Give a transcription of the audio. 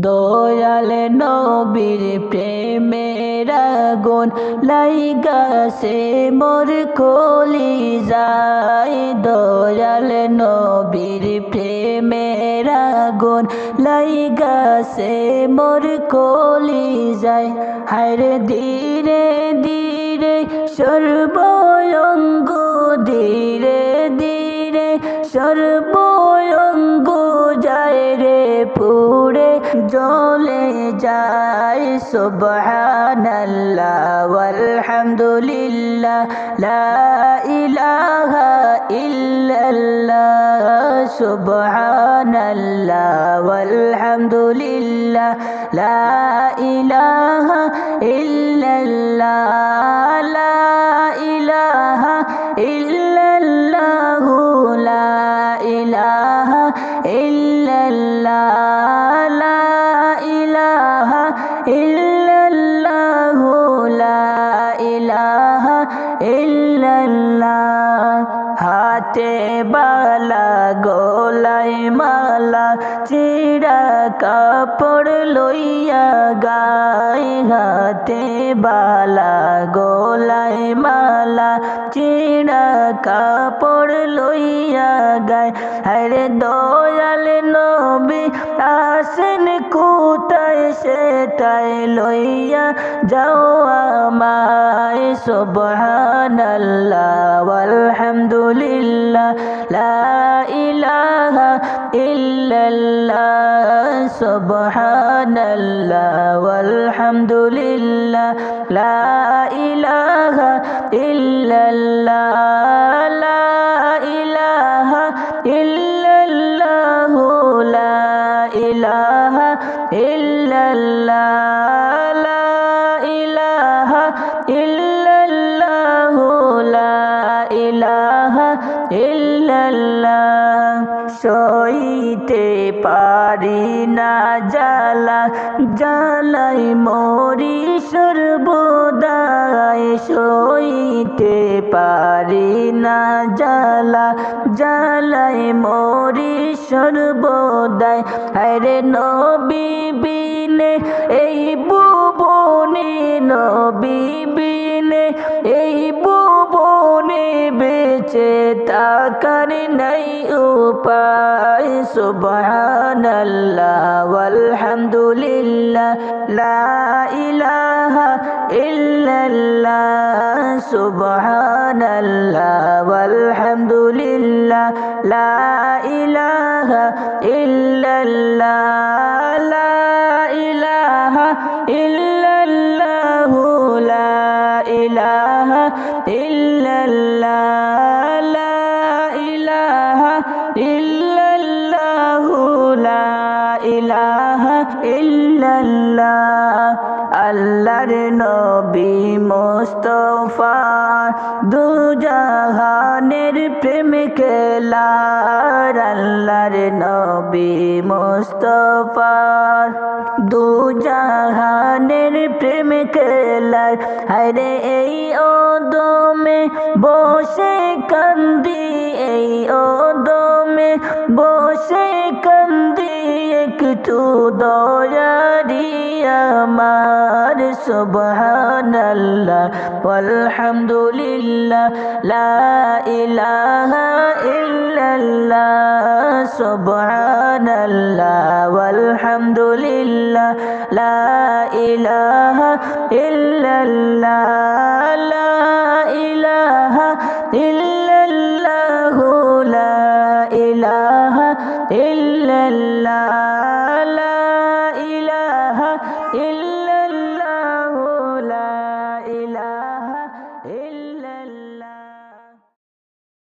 দয়াল নবীর প্রেমের আগুন লাইগাছে মোর কলিজায় দয়াল নবীর প্রেমের আগুন লাইগাছে মোর কলিজায় হায়রে ধীরে ধীরে সর্বঙ্গ ধীরে ধীরে সর্বঙ্গ যায় রে পুরে জ্বলে যায় সুবহানাল্লাহ ওয়ালহামদুলিল্লাহ লা ইলাহা ইল্লাল্লাহ সুবহানাল্লাহ ওয়ালহামদুলিল্লাহ লা ইলাহা ইল্লাল্লাহ লা ইলাহা ইল্লাল্লাহ লা ইলাহা ইল্লাল্লাহ লা ইলাহা ইল্লাল্লাহ লা ইলাহা ইল্লাল্লাহ হাতে বালা গলায় মালা চিরা কাপড় লইয়া গায় হাতে বালা গলায় মালা চিরা কাপড় লইয়া গায় হরে দয়াল নবী আসেন কোথায় সেটাই লইয়া যাও আমায় সুবহানাল্লাহ ওয়ালহামদুলিল্লাহ লা ইলাহা ইল্লাল্লাহ সুবহানাল্লাহ ওয়ালহামদুলিল্লাহ লা ইলাহা ইল্লাল্লাহ লা ইলাহা ইল্লাল্লাহ লা ইলাহা ইল্লাল্লাহ লা ইলাহা ইল্লাল্লাহ লা ইলাহা ইল্লাল্লাহ সইতে পারি না জ্বালা জ্বালাই মরি সর্বদাই সইতে পারি না জ্বালা জ্বালাই মরি সর্বদাই হরে নবী বিনে এই ভুবনে নবী বিনে এই ভুবনে বেঁচে থাকার নাই উপায় সুবহানাল্লাহ ওয়ালহামদুলিল্লাহ লা ইলাহা ইল্লাল্লাহ সুবহানাল্লাহ ওয়ালহামদুলিল্লাহ লা ইলাহা ইল্লাল্লাহ লা ইলাহা ইল্লাল্লাহ লা ইলাহা ইল্লাল্লাহ লা ইলাহা ইল্লাল্লাহ লা ইলাহা ইল্লাল্লাহ আল্লাহর নবী মুস্তাফা দু জাহানের প্রেম খেলার আল্লাহর নবী মুস্তাফা দু জাহানের প্রেম খেলার হরে এই ওদমে বসে কান্দি এই ওদমে বসে কান্দি একটু দয়ারি আমার সুবহানাল্লাহ ওয়ালহামদুলিল্লাহ লা ইলাহা ইল্লাল্লাহ সুবহানাল্লাহ ওয়ালহামদুলিল্লাহ লা ইলাহা ইল্লাল্লাহ লা ইলাহা ইল্লাল্লাহ লা ইলাহা ইল্লাল্লাহ